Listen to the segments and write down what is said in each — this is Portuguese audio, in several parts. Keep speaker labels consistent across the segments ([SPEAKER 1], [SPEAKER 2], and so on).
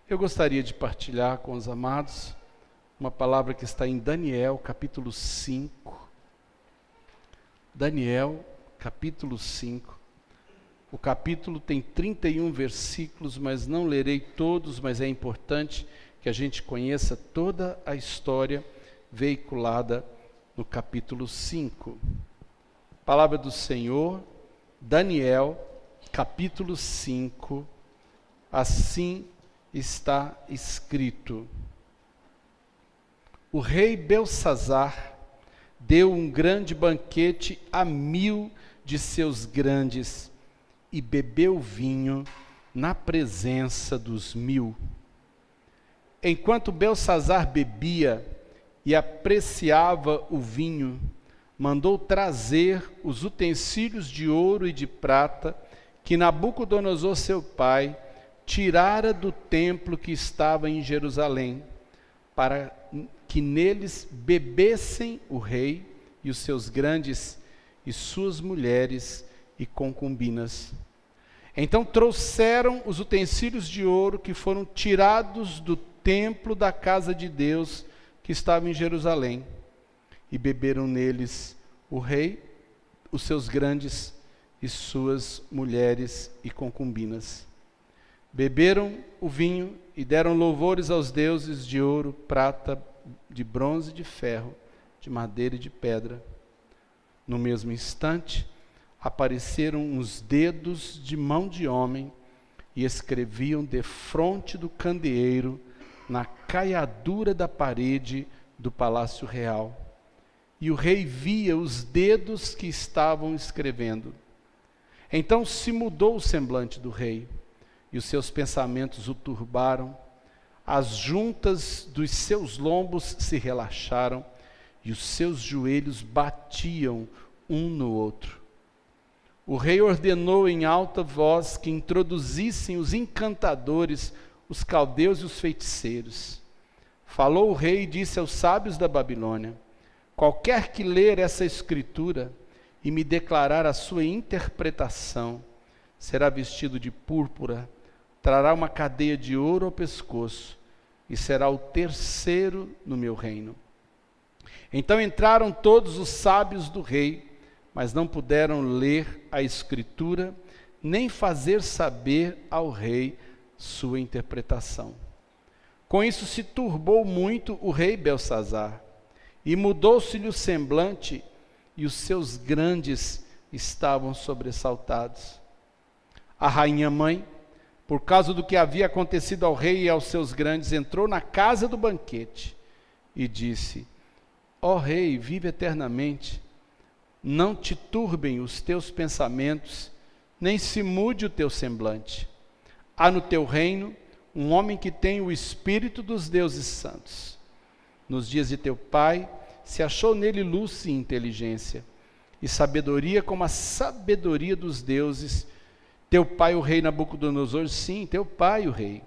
[SPEAKER 1] Eu gostaria de partilhar com os amados uma palavra que está em Daniel, capítulo 5. Daniel, capítulo 5. O capítulo tem 31 versículos, mas não lerei todos, mas é importante que a gente conheça toda a história veiculada no capítulo 5. Palavra do Senhor, Daniel, capítulo 5, assim está escrito: o rei Beltsazar deu um grande banquete a 1000 de seus grandes e bebeu vinho na presença dos 1000. Enquanto Beltsazar bebia e apreciava o vinho, mandou trazer os utensílios de ouro e de prata que Nabucodonosor, seu pai, tirara do templo que estava em Jerusalém, para que neles bebessem o rei e os seus grandes e suas mulheres e concubinas. Então trouxeram os utensílios de ouro que foram tirados do templo da casa de Deus que estava em Jerusalém, e beberam neles o rei, os seus grandes e suas mulheres e concubinas. Beberam o vinho e deram louvores aos deuses de ouro, prata, de bronze e de ferro, de madeira e de pedra. No mesmo instante, apareceram os dedos de mão de homem e escreviam defronte do candeeiro na caiadura da parede do palácio real. E o rei via os dedos que estavam escrevendo. Então se mudou o semblante do rei, e os seus pensamentos o turbaram, as juntas dos seus lombos se relaxaram, e os seus joelhos batiam um no outro. O rei ordenou em alta voz que introduzissem os encantadores, os caldeus e os feiticeiros. Falou o rei e disse aos sábios da Babilônia: qualquer que ler essa escritura e me declarar a sua interpretação, será vestido de púrpura, trará uma cadeia de ouro ao pescoço e será o terceiro no meu reino. Então entraram todos os sábios do rei, mas não puderam ler a escritura, nem fazer saber ao rei sua interpretação. Com isso se turbou muito o rei Beltsazar, e mudou-se-lhe o semblante, e os seus grandes estavam sobressaltados. A rainha mãe, por causa do que havia acontecido ao rei e aos seus grandes, entrou na casa do banquete e disse: ó rei, vive eternamente, não te turbem os teus pensamentos, nem se mude o teu semblante. Há no teu reino um homem que tem o espírito dos deuses santos. Nos dias de teu pai se achou nele luz e inteligência, e sabedoria como a sabedoria dos deuses. Teu pai, o rei Nabucodonosor, sim, teu pai, o rei,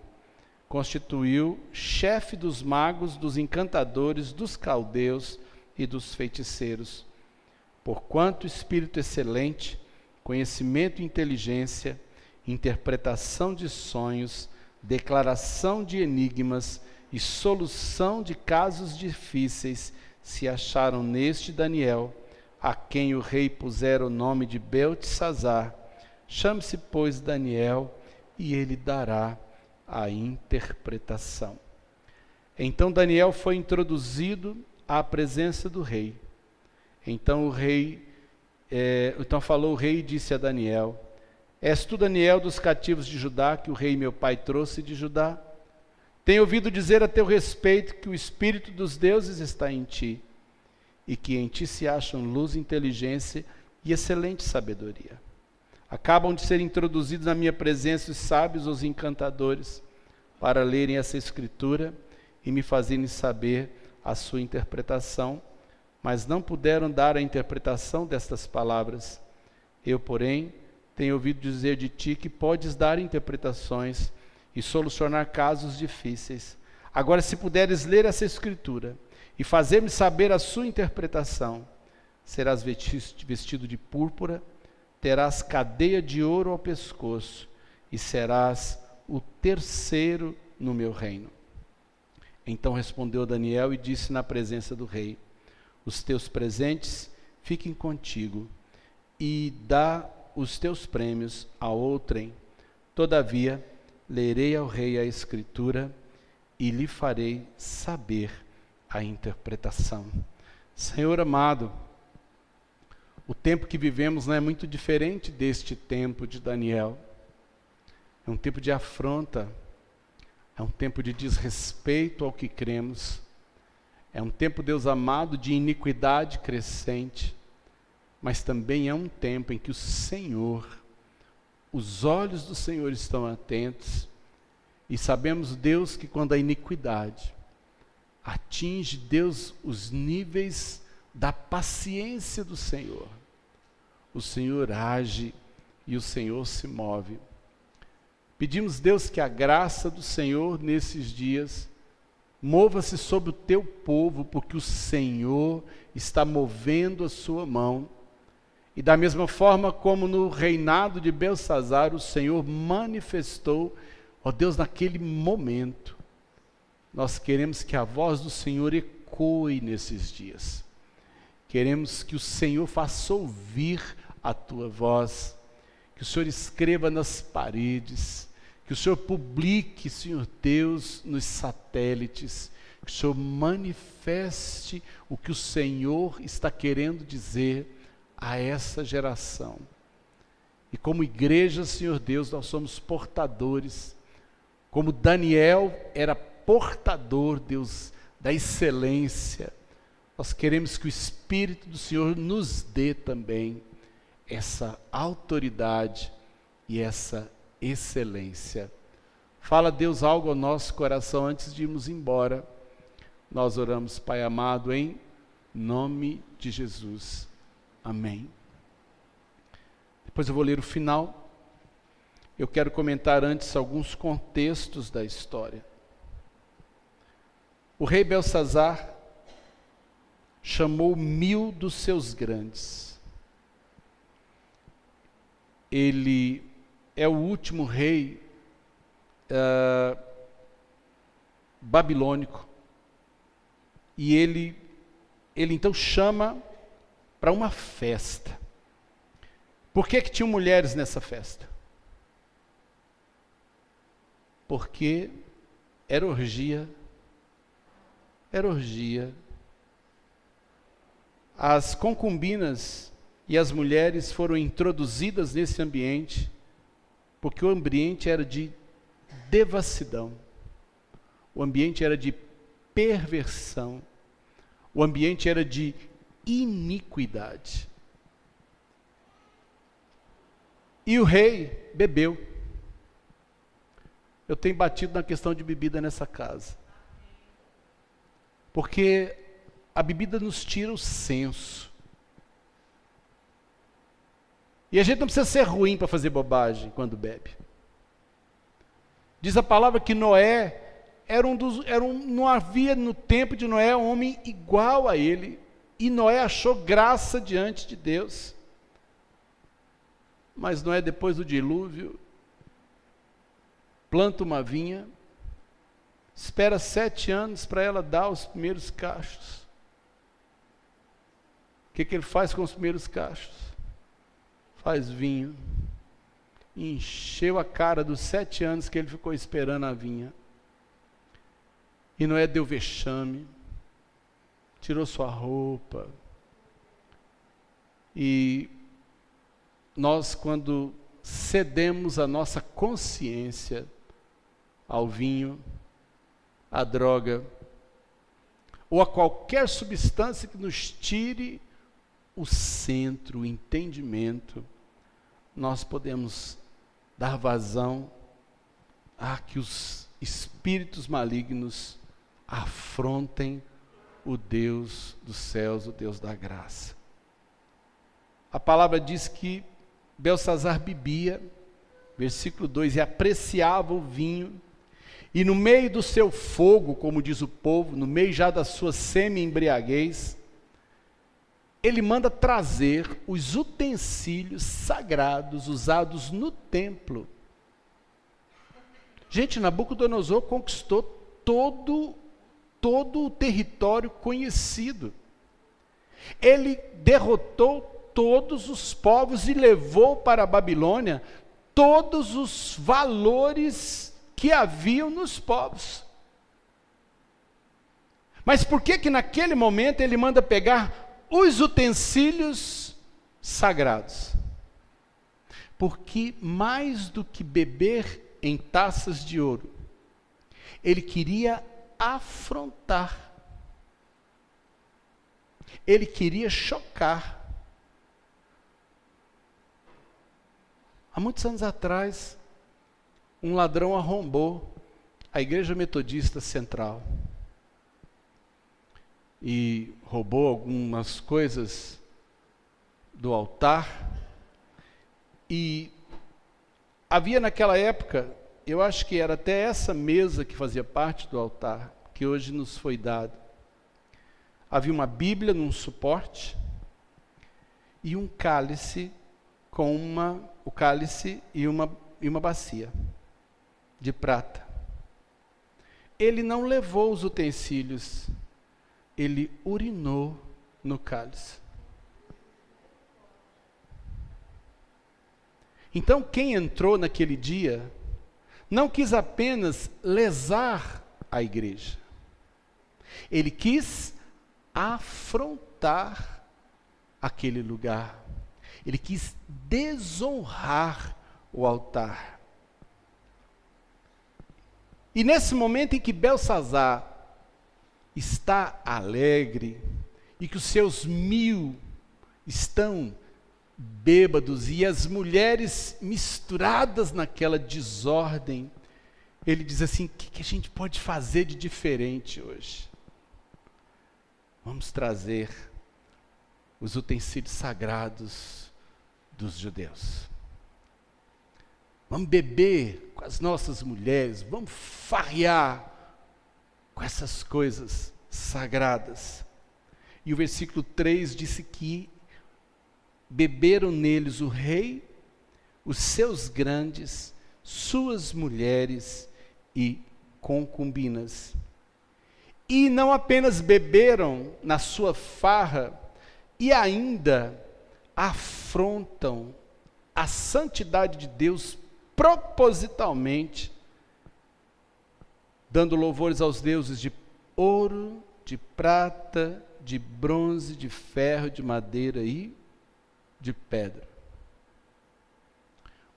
[SPEAKER 1] constituiu chefe dos magos, dos encantadores, dos caldeus e dos feiticeiros. Porquanto espírito excelente, conhecimento e inteligência, interpretação de sonhos, declaração de enigmas e solução de casos difíceis se acharam neste Daniel, a quem o rei pusera o nome de Beltsazar. Chame-se, pois, Daniel, e ele dará a interpretação. Então Daniel foi introduzido à presença do rei. Então falou o rei e disse a Daniel: és tu, Daniel, dos cativos de Judá, que o rei meu pai trouxe de Judá? Tenho ouvido dizer a teu respeito que o espírito dos deuses está em ti, e que em ti se acham luz, inteligência e excelente sabedoria. Acabam de ser introduzidos na minha presença os sábios, os encantadores, para lerem essa escritura e me fazerem saber a sua interpretação, mas não puderam dar a interpretação destas palavras. Eu, porém, tenho ouvido dizer de ti que podes dar interpretações e solucionar casos difíceis. Agora, se puderes ler essa escritura e fazer-me saber a sua interpretação, serás vestido de púrpura, terás cadeia de ouro ao pescoço e serás o terceiro no meu reino. Então respondeu Daniel e disse na presença do rei: os teus presentes fiquem contigo, e dá os teus prêmios a outrem. Todavia, lerei ao rei a escritura e lhe farei saber a interpretação. Senhor amado, o tempo que vivemos não é muito diferente deste tempo de Daniel. É um tempo de afronta, é um tempo de desrespeito ao que cremos, é um tempo, Deus amado, de iniquidade crescente, mas também é um tempo em que o Senhor, os olhos do Senhor estão atentos, e sabemos, Deus, que quando a iniquidade atinge, Deus, os níveis da paciência do Senhor, o Senhor age e o Senhor se move. Pedimos, Deus, que a graça do Senhor nesses dias mova-se sobre o teu povo, porque o Senhor está movendo a sua mão. E da mesma forma como no reinado de Belsazar, o Senhor manifestou, ó Deus, naquele momento, nós queremos que a voz do Senhor ecoe nesses dias. Queremos que o Senhor faça ouvir a tua voz, que o Senhor escreva nas paredes, que o Senhor publique, Senhor Deus, nos satélites, que o Senhor manifeste o que o Senhor está querendo dizer a essa geração. E como igreja, Senhor Deus, nós somos portadores, como Daniel era portador, Deus, da excelência. Nós queremos que o Espírito do Senhor nos dê também essa autoridade e essa excelência. Fala, Deus, algo ao nosso coração antes de irmos embora. Nós oramos, Pai amado, em nome de Jesus. Amém. Depois eu vou ler o final. Eu quero comentar antes alguns contextos da história. O rei Belsazar chamou 1000 dos seus grandes. Ele é o último rei babilônico. E ele então chama para uma festa. Por que tinham mulheres nessa festa? Porque era orgia. Era orgia. As concubinas e as mulheres foram introduzidas nesse ambiente, porque o ambiente era de devassidão, o ambiente era de perversão, o ambiente era de iniquidade. E o rei bebeu. Eu tenho batido na questão de bebida nessa casa, porque a bebida nos tira o senso. E a gente não precisa ser ruim para fazer bobagem quando bebe. Diz a palavra que Noé não havia no tempo de Noé um homem igual a ele. E Noé achou graça diante de Deus. Mas Noé, depois do dilúvio, planta uma vinha, espera 7 anos para ela dar os primeiros cachos. O que ele faz com os primeiros cachos? Faz vinho. Encheu a cara dos 7 anos que ele ficou esperando a vinha. E Noé deu vexame, tirou sua roupa. E nós, quando cedemos a nossa consciência ao vinho, à droga, ou a qualquer substância que nos tire o centro, o entendimento, nós podemos dar vazão a que os espíritos malignos afrontem o Deus dos céus, o Deus da graça. A palavra diz que Belsazar bebia, versículo 2, e apreciava o vinho, e no meio do seu fogo, como diz o povo, no meio já da sua semi-embriaguez, ele manda trazer os utensílios sagrados usados no templo. Gente, Nabucodonosor conquistou todo o território conhecido. Ele derrotou todos os povos e levou para a Babilônia todos os valores que haviam nos povos. Mas por que naquele momento ele manda pegar os utensílios sagrados? Porque mais do que beber em taças de ouro, ele queria afrontar. Ele queria chocar. Há muitos anos atrás, um ladrão arrombou a Igreja Metodista Central e roubou algumas coisas do altar. E havia naquela época, eu acho que era até essa mesa que fazia parte do altar, que hoje nos foi dado. Havia uma Bíblia num suporte e um cálice o cálice e uma bacia de prata. Ele não levou os utensílios, ele urinou no cálice. Então, quem entrou naquele dia não quis apenas lesar a igreja, ele quis afrontar aquele lugar, ele quis desonrar o altar. E nesse momento em que Belsazar está alegre e que os seus 1000 estão bêbados e as mulheres misturadas naquela desordem, ele diz assim: o que a gente pode fazer de diferente hoje? Vamos trazer os utensílios sagrados dos judeus. Vamos beber com as nossas mulheres, vamos farrear com essas coisas sagradas. E o versículo 3 disse que beberam neles o rei, os seus grandes, suas mulheres e concubinas. E não apenas beberam na sua farra, e ainda afrontam a santidade de Deus propositalmente, dando louvores aos deuses de ouro, de prata, de bronze, de ferro, de madeira e de pedra.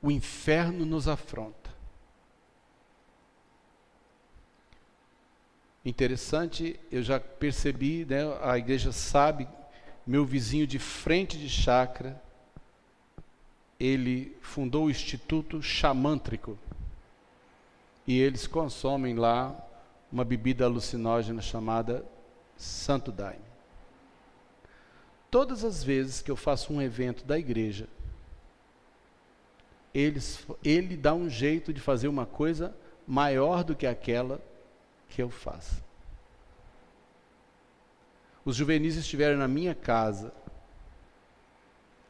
[SPEAKER 1] O inferno nos afronta. Interessante, eu já percebi, né, a igreja sabe, meu vizinho de frente de chácara, ele fundou o Instituto Xamântrico, e eles consomem lá uma bebida alucinógena chamada Santo Daime. Todas as vezes que eu faço um evento da igreja, ele dá um jeito de fazer uma coisa maior do que aquela que eu faço. Os juvenis estiveram na minha casa,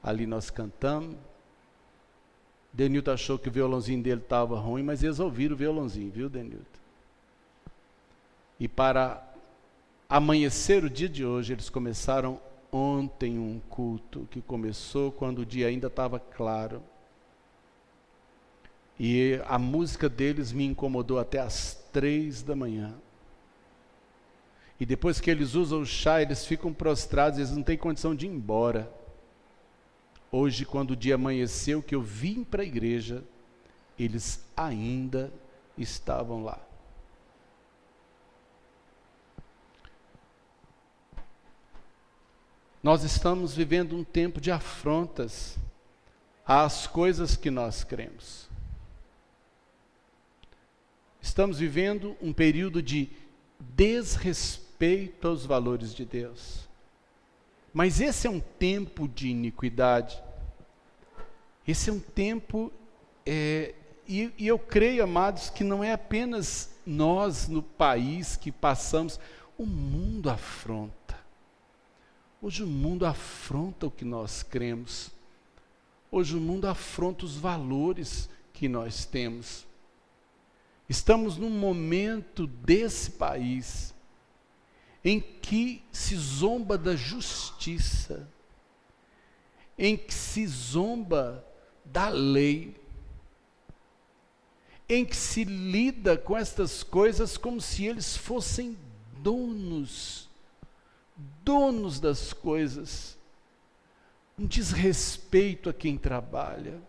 [SPEAKER 1] ali nós cantamos. Denilton achou que o violãozinho dele estava ruim, mas eles ouviram o violãozinho, viu, Denilton? E para amanhecer o dia de hoje, eles começaram ontem um culto que começou quando o dia ainda estava claro. E a música deles me incomodou até as 3 da manhã. E depois que eles usam o chá, eles ficam prostrados, eles não têm condição de ir embora. Hoje, quando o dia amanheceu, que eu vim para a igreja, eles ainda estavam lá. Nós estamos vivendo um tempo de afrontas às coisas que nós cremos. Estamos vivendo um período de desrespeito aos valores de Deus. Mas esse é um tempo de iniquidade. Esse é um tempo, e eu creio, amados, que não é apenas nós no país que passamos, o mundo afronta. Hoje o mundo afronta o que nós cremos. Hoje o mundo afronta os valores que nós temos. Estamos num momento desse país em que se zomba da justiça, em que se zomba da lei, em que se lida com estas coisas como se eles fossem donos das coisas. Um desrespeito a quem trabalha,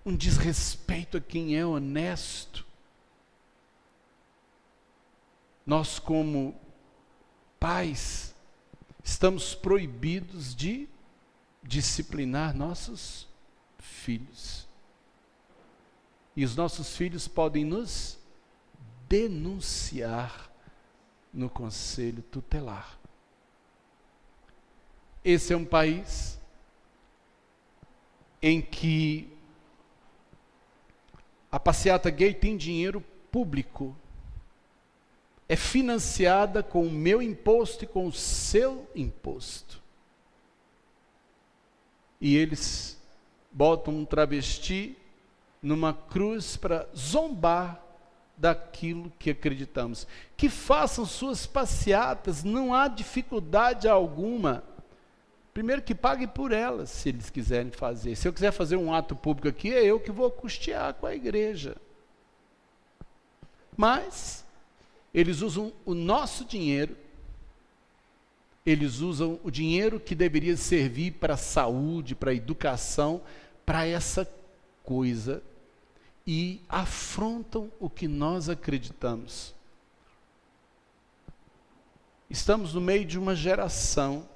[SPEAKER 1] um desrespeito a quem é honesto. Nós, como pais, estamos proibidos de disciplinar nossos filhos. E os nossos filhos podem nos denunciar no conselho tutelar. Esse é um país em que a passeata gay tem dinheiro público. É financiada com o meu imposto e com o seu imposto. E eles botam um travesti numa cruz para zombar daquilo que acreditamos. Que façam suas passeatas, não há dificuldade alguma. Primeiro que paguem por elas, se eles quiserem fazer. Se eu quiser fazer um ato público aqui, é eu que vou custear com a igreja. Mas eles usam o nosso dinheiro, eles usam o dinheiro que deveria servir para a saúde, para a educação, para essa coisa, e afrontam o que nós acreditamos. Estamos no meio de uma geração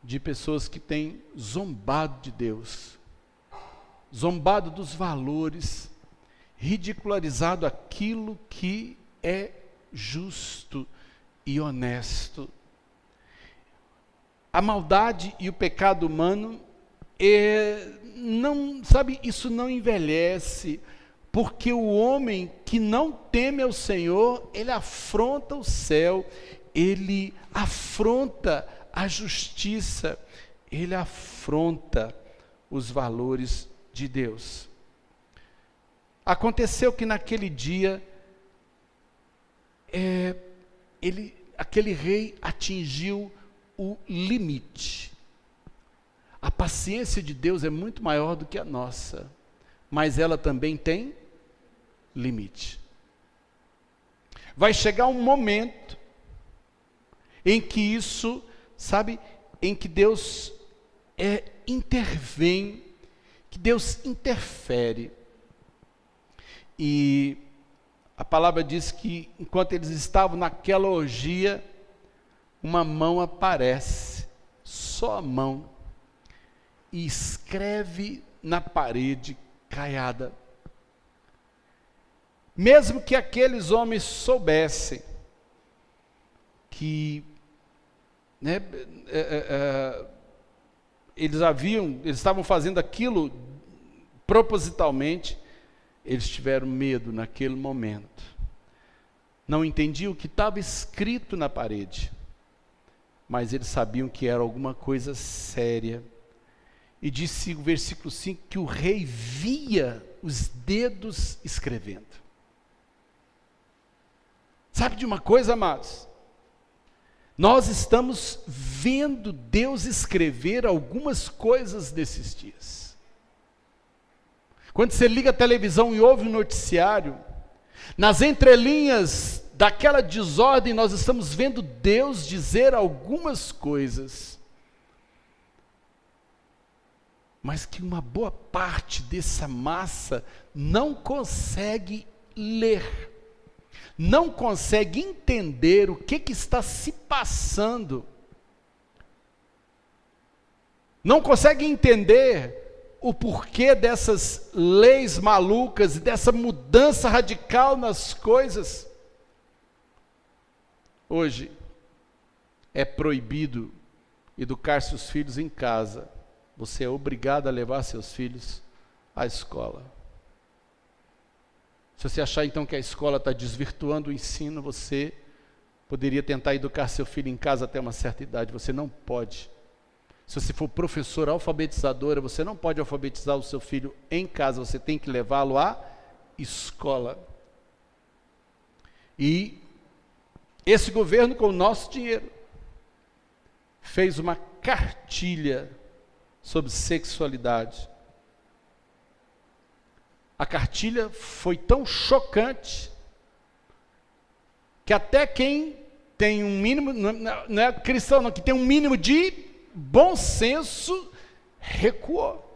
[SPEAKER 1] de pessoas que têm zombado de Deus, zombado dos valores, ridicularizado aquilo que é justo e honesto. A maldade e o pecado humano, isso não envelhece, porque o homem que não teme ao Senhor, ele afronta o céu, ele afronta a justiça, ele afronta os valores de Deus. Aconteceu que naquele dia, aquele rei atingiu o limite. A paciência de Deus é muito maior do que a nossa, mas ela também tem limite. Vai chegar um momento em que isso, em que Deus intervém, que Deus interfere. E a palavra diz que enquanto eles estavam naquela orgia, uma mão aparece, só a mão, e escreve na parede caiada. Mesmo que aqueles homens soubessem que eles estavam fazendo aquilo propositalmente, eles tiveram medo naquele momento. Não entendiam o que estava escrito na parede, mas eles sabiam que era alguma coisa séria. E disse o versículo 5 que o rei via os dedos escrevendo. Sabe de uma coisa, amados? Nós estamos vendo Deus escrever algumas coisas desses dias. Quando você liga a televisão e ouve o noticiário, nas entrelinhas daquela desordem, nós estamos vendo Deus dizer algumas coisas, mas que uma boa parte dessa massa não consegue ler, não consegue entender o que está se passando, não consegue entender o porquê dessas leis malucas e dessa mudança radical nas coisas. Hoje é proibido educar seus filhos em casa. Você é obrigado a levar seus filhos à escola. Se você achar então que a escola está desvirtuando o ensino, você poderia tentar educar seu filho em casa até uma certa idade. Você não pode. Se você for professora alfabetizadora, você não pode alfabetizar o seu filho em casa, você tem que levá-lo à escola. E esse governo, com o nosso dinheiro, fez uma cartilha sobre sexualidade. A cartilha foi tão chocante que até quem tem um mínimo, não é cristão não, que tem um mínimo de bom senso, recuou.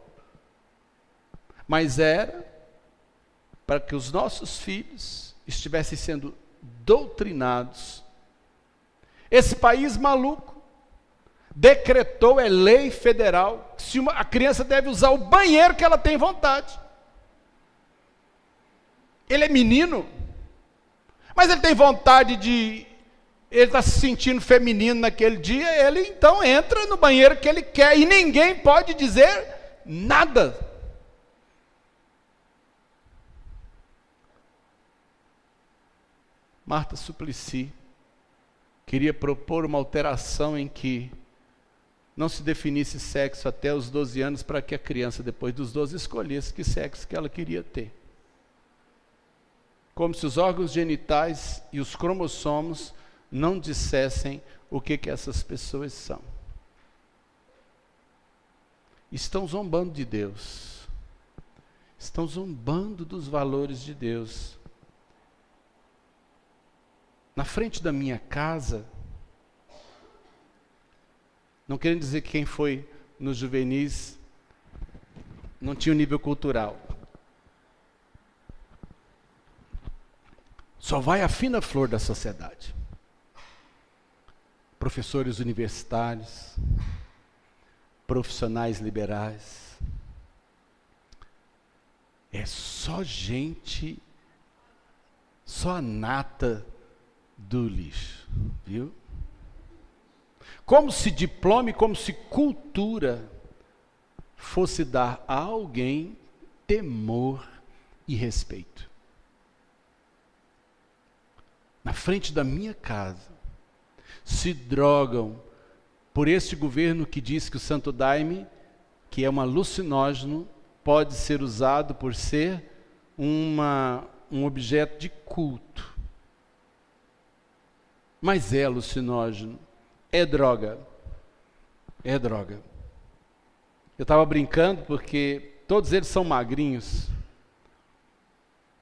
[SPEAKER 1] Mas era para que os nossos filhos estivessem sendo doutrinados. Esse país maluco decretou, é lei federal, se a criança deve usar o banheiro que ela tem vontade. Ele é menino, mas ele tem vontade de, ele está se sentindo feminino naquele dia, ele então entra no banheiro que ele quer, e ninguém pode dizer nada. Marta Suplicy queria propor uma alteração em que não se definisse sexo até os 12 anos, para que a criança, depois dos 12, escolhesse que sexo que ela queria ter. Como se os órgãos genitais e os cromossomos não dissessem o que essas pessoas são. Estão zombando de Deus. Estão zombando dos valores de Deus. Na frente da minha casa, não querendo dizer que quem foi nos juvenis não tinha um nível cultural. Só vai a fina flor da sociedade. Professores universitários, profissionais liberais. É só gente, só a nata do lixo, viu? Como se diploma, como se cultura fosse dar a alguém temor e respeito. Na frente da minha casa, se drogam por esse governo que diz que o Santo Daime, que é um alucinógeno, pode ser usado por ser um objeto de culto. Mas é alucinógeno, é droga. É droga. Eu estava brincando porque todos eles são magrinhos,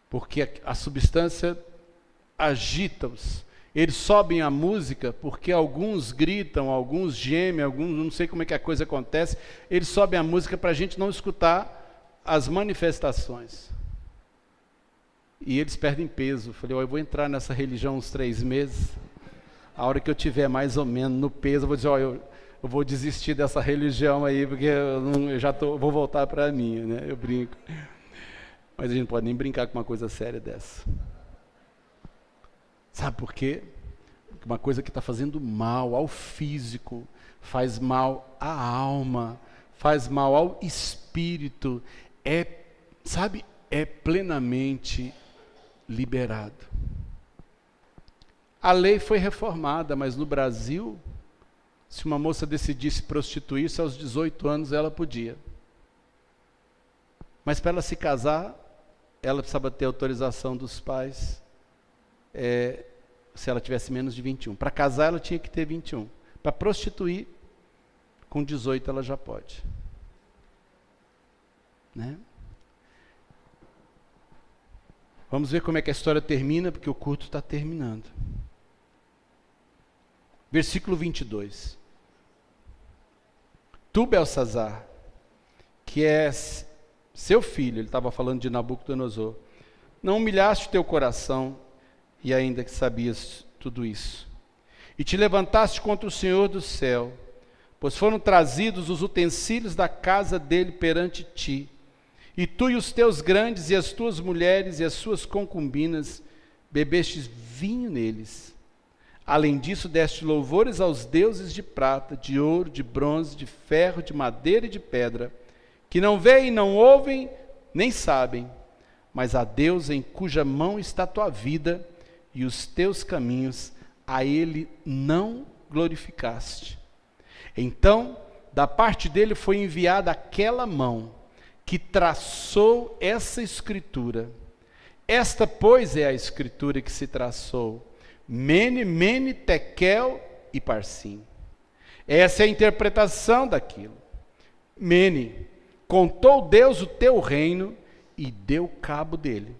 [SPEAKER 1] porque a substância agita-os. Eles sobem a música porque alguns gritam, alguns gemem, alguns, não sei como é que a coisa acontece, eles sobem a música para a gente não escutar as manifestações. E eles perdem peso. Falei, eu vou entrar nessa religião uns 3 meses, a hora que eu tiver mais ou menos no peso, eu vou dizer, eu vou desistir dessa religião aí, porque eu já vou voltar para a minha, né? Eu brinco. Mas a gente não pode nem brincar com uma coisa séria dessa. Sabe por quê? Uma coisa que está fazendo mal ao físico, faz mal à alma, faz mal ao espírito, é plenamente liberado. A lei foi reformada, mas no Brasil, se uma moça decidisse prostituir-se aos 18 anos, ela podia. Mas para ela se casar, ela precisava ter autorização dos pais, se ela tivesse menos de 21. Para casar, ela tinha que ter 21. Para prostituir, com 18 ela já pode. Né? Vamos ver como é que a história termina, porque o culto está terminando. Versículo 22. Tu, Belsazar, que és seu filho, ele estava falando de Nabucodonosor, não humilhaste o teu coração, e ainda que sabias tudo isso, e te levantaste contra o Senhor do céu, pois foram trazidos os utensílios da casa dele perante ti, e tu e os teus grandes, e as tuas mulheres, e as suas concubinas, bebestes vinho neles. Além disso, deste louvores aos deuses de prata, de ouro, de bronze, de ferro, de madeira e de pedra, que não veem, não ouvem, nem sabem, mas a Deus em cuja mão está tua vida, e os teus caminhos, a ele não glorificaste. Então, da parte dele foi enviada aquela mão, que traçou essa escritura, Esta, pois, é a escritura que se traçou. Mene, mene, tekel e parsim. Essa é a interpretação daquilo. Mene, contou Deus o teu reino e deu cabo dele.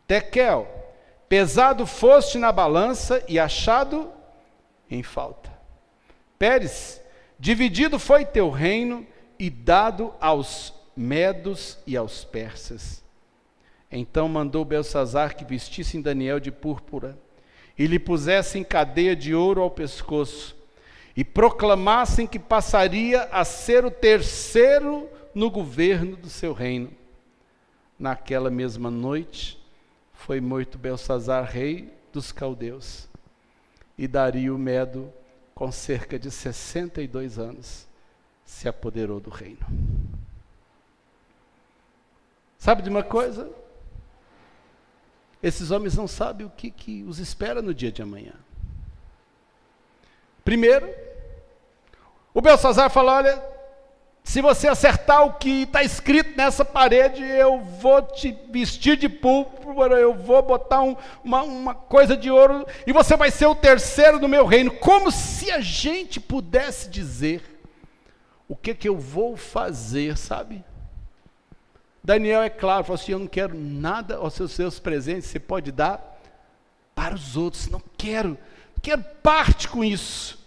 [SPEAKER 1] Tekel, pesado foste na balança e achado em falta. Pérez, dividido foi teu reino e dado aos medos e aos persas. Então mandou Beltsazar que vestissem Daniel de púrpura e lhe pusessem cadeia de ouro ao pescoço e proclamassem que passaria a ser o terceiro no governo do seu reino. Naquela mesma noite foi morto Beltsazar, rei dos caldeus, e Dario o Medo, com cerca de 62 anos, se apoderou do reino. Sabe de uma coisa? Esses homens não sabem o que os espera no dia de amanhã. Primeiro, o Beltsazar fala: olha, se você acertar o que está escrito nessa parede, eu vou te vestir de púrpura, eu vou botar uma coisa de ouro, e você vai ser o terceiro do meu reino. Como se a gente pudesse dizer o que eu vou fazer, sabe? Daniel, é claro, falou assim: eu não quero nada aos seus presentes, você pode dar para os outros, não quero parte com isso.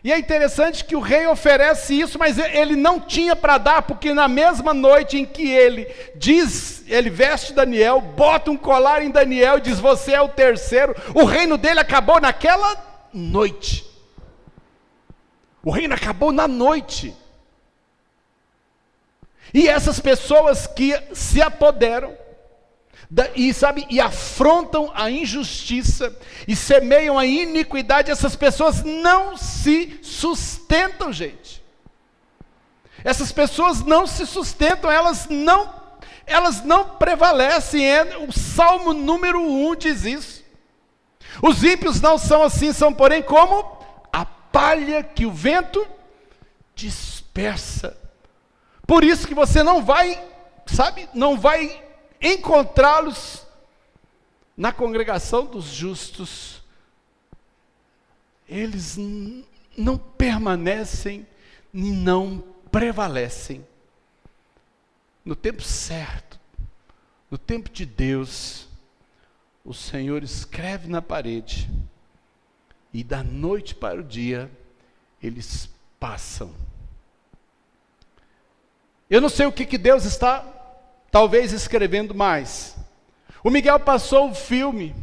[SPEAKER 1] E é interessante que o rei oferece isso, mas ele não tinha para dar, porque na mesma noite em que ele veste Daniel, bota um colar em Daniel e diz: você é o terceiro, o reino dele acabou naquela noite. O reino acabou na noite. E essas pessoas que se apoderam e afrontam a injustiça e semeiam a iniquidade, essas pessoas não se sustentam, gente. Essas pessoas não se sustentam, elas não prevalecem. O Salmo número 1 diz isso. Os ímpios não são assim, são porém como a palha que o vento dispersa. Por isso que você não vai encontrá-los na congregação dos justos. Eles não permanecem, não prevalecem. No tempo certo, no tempo de Deus, o Senhor escreve na parede, e da noite para o dia, eles passam. Eu não sei o que Deus está, talvez, escrevendo mais. O Miguel passou o filme.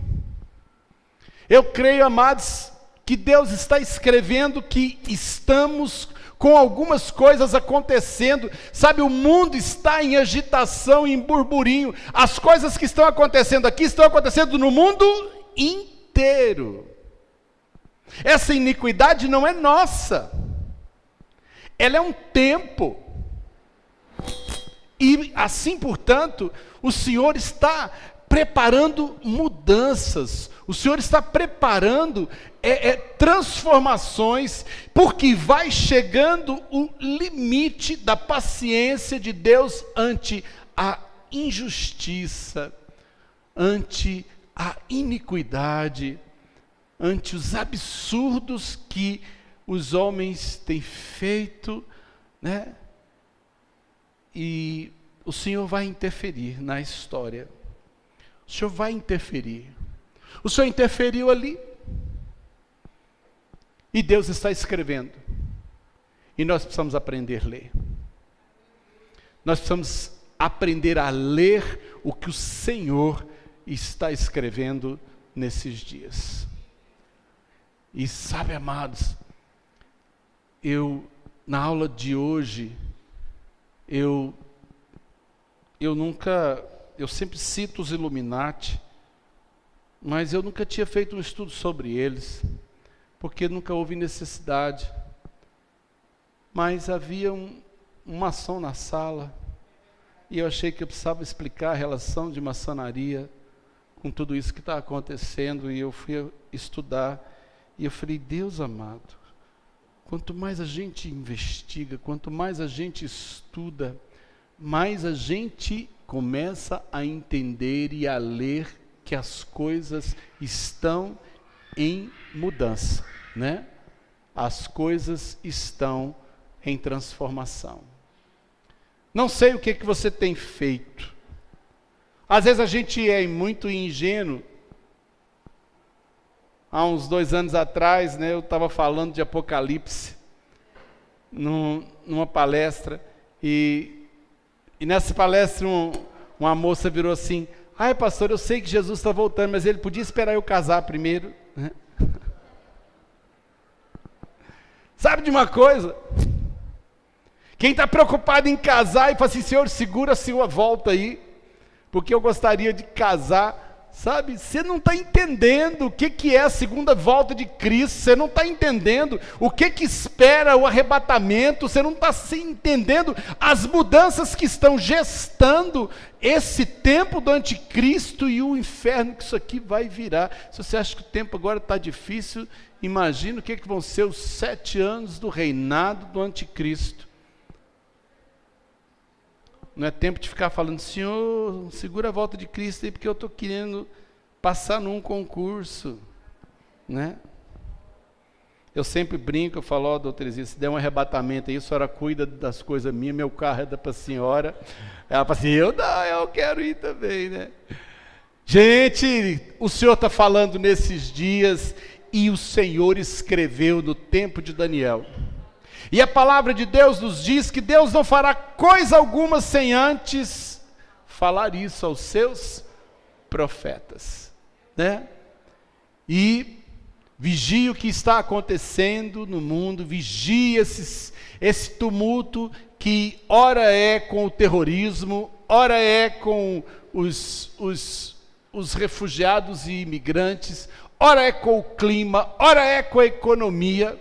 [SPEAKER 1] Eu creio, amados, que Deus está escrevendo que estamos com algumas coisas acontecendo. Sabe, o mundo está em agitação, em burburinho. As coisas que estão acontecendo aqui estão acontecendo no mundo inteiro. Essa iniquidade não é nossa. Ela é um tempo. E assim, portanto, o Senhor está preparando mudanças, o Senhor está preparando transformações, porque vai chegando o limite da paciência de Deus ante a injustiça, ante a iniquidade, ante os absurdos que os homens têm feito, né? E o Senhor vai interferir na história. O Senhor vai interferir. O Senhor interferiu ali. E Deus está escrevendo. E nós precisamos aprender a ler. Nós precisamos aprender a ler o que o Senhor está escrevendo nesses dias. E sabe, amados, na aula de hoje, eu sempre cito os Illuminati, mas eu nunca tinha feito um estudo sobre eles, porque nunca houve necessidade. Mas havia um maçom na sala, e eu achei que eu precisava explicar a relação de maçonaria com tudo isso que está acontecendo, e eu fui estudar, e eu falei: Deus amado, quanto mais a gente investiga, quanto mais a gente estuda, mais a gente começa a entender e a ler que as coisas estão em mudança, né? As coisas estão em transformação. Não sei o que você tem feito. Às vezes a gente é muito ingênuo. Há uns 2 anos atrás, né, eu estava falando de Apocalipse numa palestra, e nessa palestra uma moça virou assim: ai pastor, eu sei que Jesus está voltando, mas ele podia esperar eu casar primeiro, né? Sabe de uma coisa? Quem está preocupado em casar e fala assim: Senhor, segura a sua volta aí, porque eu gostaria de casar. Sabe, você não está entendendo o que é a segunda volta de Cristo, você não está entendendo o que espera o arrebatamento, você não está entendendo as mudanças que estão gestando esse tempo do anticristo e o inferno que isso aqui vai virar. Se você acha que o tempo agora está difícil, imagina o que vão ser os 7 anos do reinado do anticristo. Não é tempo de ficar falando: Senhor, segura a volta de Cristo aí, porque eu estou querendo passar num concurso, né? Eu sempre brinco, eu falo: ó, doutora Zia, se der um arrebatamento aí, a senhora cuida das coisas minhas, meu carro é da para a senhora. Ela fala assim: eu quero ir também, né? Gente, o Senhor está falando nesses dias, e o Senhor escreveu no tempo de Daniel. E a palavra de Deus nos diz que Deus não fará coisa alguma sem antes falar isso aos seus profetas, né? E vigie o que está acontecendo no mundo, vigie esse tumulto que ora é com o terrorismo, ora é com os refugiados e imigrantes, ora é com o clima, ora é com a economia.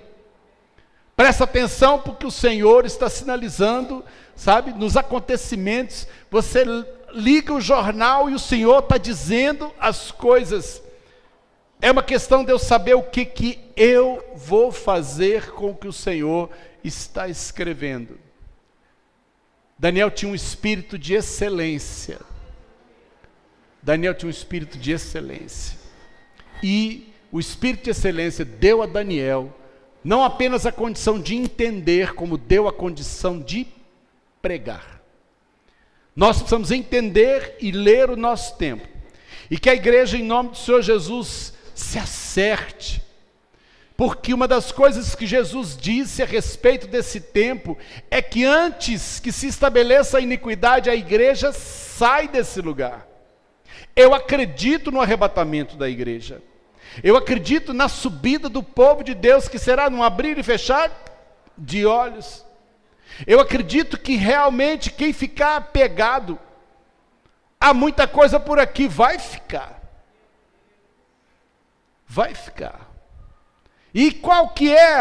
[SPEAKER 1] Presta atenção, porque o Senhor está sinalizando, sabe, nos acontecimentos. Você liga o jornal e o Senhor está dizendo as coisas. É uma questão de eu saber o que eu vou fazer com o que o Senhor está escrevendo. Daniel tinha um espírito de excelência. Daniel tinha um espírito de excelência. E o espírito de excelência deu a Daniel não apenas a condição de entender, como deu a condição de pregar. Nós precisamos entender e ler o nosso tempo. E que a igreja, em nome do Senhor Jesus, se acerte. Porque uma das coisas que Jesus disse a respeito desse tempo é que antes que se estabeleça a iniquidade, a igreja sai desse lugar. Eu acredito no arrebatamento da igreja. Eu acredito na subida do povo de Deus, que será num abrir e fechar de olhos. Eu acredito que realmente quem ficar apegado a muita coisa por aqui vai ficar. Vai ficar. E qual que é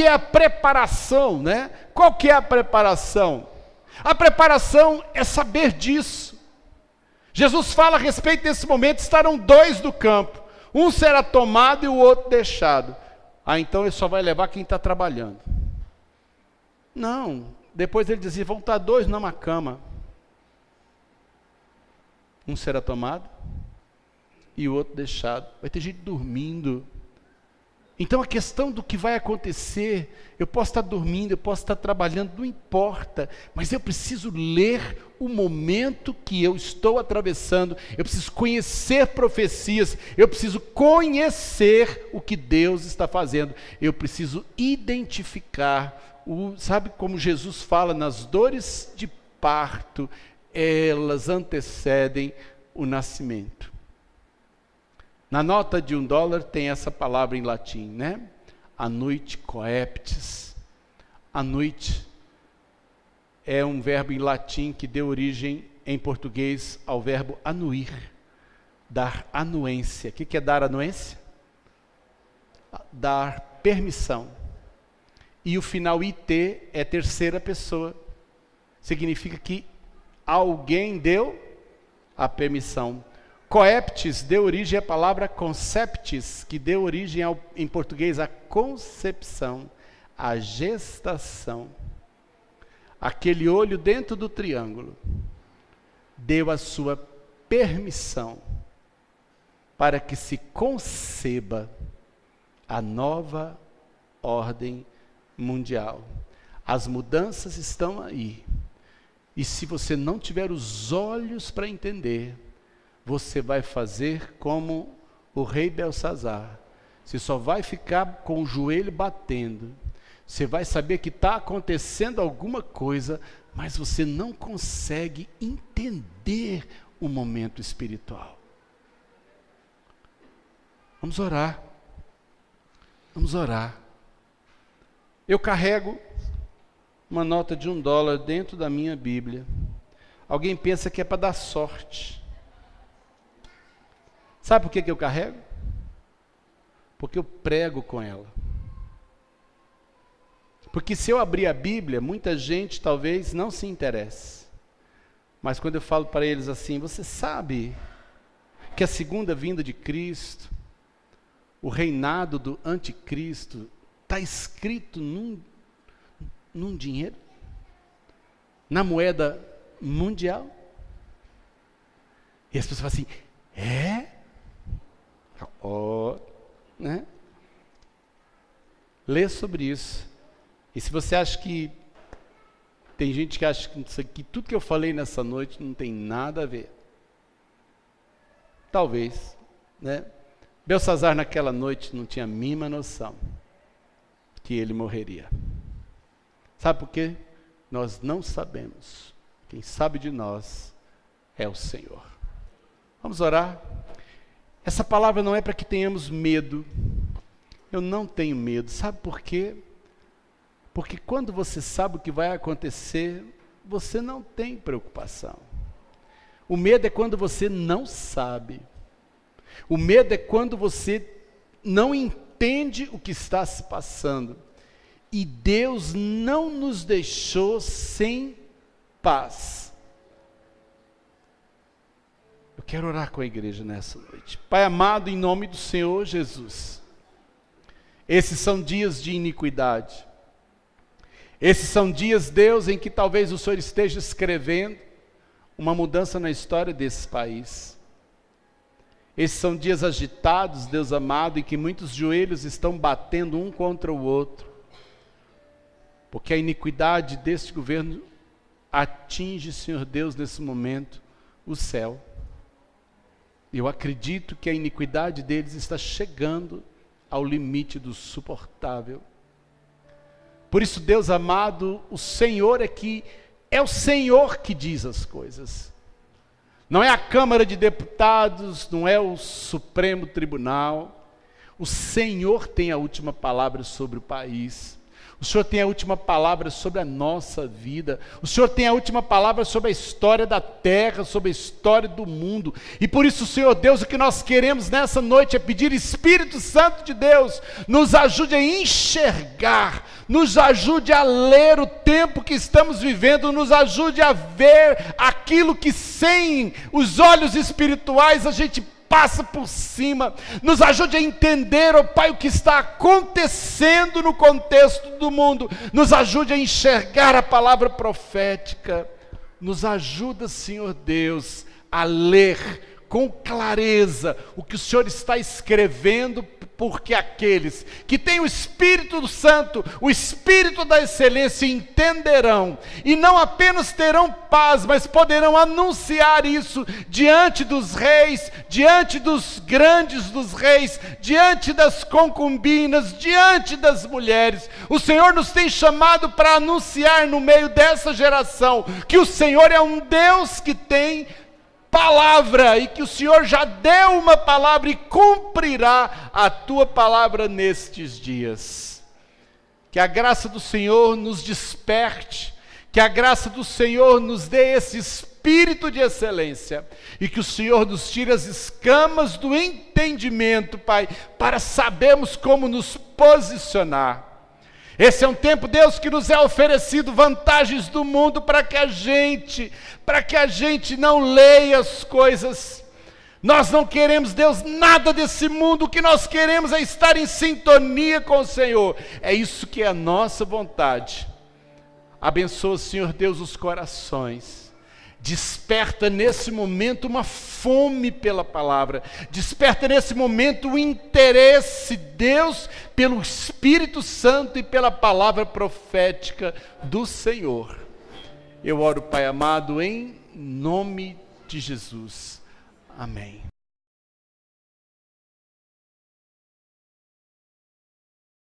[SPEAKER 1] a preparação, né? Qual que é a preparação? A preparação é saber disso. Jesus fala a respeito desse momento: estarão 2 no campo. Um será tomado e o outro deixado. Então ele só vai levar quem está trabalhando. Não, depois ele dizia: vão estar 2 numa cama. Um será tomado e o outro deixado. Vai ter gente dormindo. Então a questão do que vai acontecer, eu posso estar dormindo, eu posso estar trabalhando, não importa, mas eu preciso ler o momento que eu estou atravessando, eu preciso conhecer profecias, eu preciso conhecer o que Deus está fazendo, eu preciso identificar, sabe como Jesus fala, nas dores de parto, elas antecedem o nascimento. Na nota de $1 tem essa palavra em latim, né? Anuit coeptis. Anuit é um verbo em latim que deu origem em português ao verbo anuir, dar anuência. O que é dar anuência? Dar permissão. E o final it é terceira pessoa. Significa que alguém deu a permissão. Coeptis deu origem à palavra conceptis, que deu origem em português à concepção, à gestação. Aquele olho dentro do triângulo. deu a sua permissão para que se conceba a nova ordem mundial. As mudanças estão aí. E se você não tiver os olhos para entender, você vai fazer como o rei Belsazar. Você só vai ficar com o joelho batendo. Você vai saber que está acontecendo alguma coisa, mas você não consegue entender o momento espiritual. Vamos orar. Vamos orar. Eu carrego uma nota de $1 dentro da minha Bíblia. Alguém pensa que é para dar sorte. Sabe por que eu carrego? Porque eu prego com ela. Porque se eu abrir a Bíblia, muita gente talvez não se interesse. Mas quando eu falo para eles assim, você sabe que a segunda vinda de Cristo, o reinado do anticristo, está escrito num dinheiro? Na moeda mundial? E as pessoas falam assim, é? Né? Lê sobre isso. E se você acha que tem gente que acha que tudo que eu falei nessa noite não tem nada a ver, talvez, né? Belsazar naquela noite não tinha a mínima noção que ele morreria. Sabe por quê? Nós não sabemos. Quem sabe de nós é o Senhor. Vamos orar? Essa palavra não é para que tenhamos medo. Eu não tenho medo. Sabe por quê? Porque quando você sabe o que vai acontecer, você não tem preocupação. O medo é quando você não sabe. O medo é quando você não entende o que está se passando. E Deus não nos deixou sem paz. Eu quero orar com a igreja nessa noite. Pai amado, em nome do Senhor Jesus, esses são dias de iniquidade. Esses são dias, Deus, em que talvez o Senhor esteja escrevendo uma mudança na história desse país. Esses são dias agitados, Deus amado, em que muitos joelhos estão batendo um contra o outro, porque a iniquidade deste governo atinge, Senhor Deus, nesse momento, o céu. Eu acredito que a iniquidade deles está chegando ao limite do suportável. Por isso, Deus amado, o Senhor é o Senhor que diz as coisas. Não é a Câmara de Deputados, não é o Supremo Tribunal. O Senhor tem a última palavra sobre o país. O Senhor tem a última palavra sobre a nossa vida. O Senhor tem a última palavra sobre a história da terra, sobre a história do mundo. E por isso, Senhor Deus, o que nós queremos nessa noite é pedir, Espírito Santo de Deus, nos ajude a enxergar, nos ajude a ler o tempo que estamos vivendo, nos ajude a ver aquilo que sem os olhos espirituais a gente passa por cima. Nos ajude a entender, ó Pai, o que está acontecendo no contexto do mundo. Nos ajude a enxergar a palavra profética. Nos ajuda, Senhor Deus, a ler com clareza o que o Senhor está escrevendo, porque aqueles que têm o Espírito Santo, o Espírito da excelência, entenderão, e não apenas terão paz, mas poderão anunciar isso diante dos reis, diante dos grandes dos reis, diante das concubinas, diante das mulheres. O Senhor nos tem chamado para anunciar no meio dessa geração, que o Senhor é um Deus que tem palavra, e que o Senhor já deu uma palavra e cumprirá a tua palavra nestes dias. Que a graça do Senhor nos desperte, que a graça do Senhor nos dê esse espírito de excelência, e que o Senhor nos tire as escamas do entendimento, Pai, para sabermos como nos posicionar. Esse é um tempo, Deus, que nos é oferecido vantagens do mundo para que a gente não leia as coisas. Nós não queremos, Deus, nada desse mundo. O que nós queremos é estar em sintonia com o Senhor. É isso que é a nossa vontade. Abençoa, Senhor Deus, os corações. Desperta nesse momento uma fome pela palavra. Desperta nesse momento o interesse, Deus, pelo Espírito Santo e pela palavra profética do Senhor. Eu oro, Pai amado, em nome de Jesus. Amém.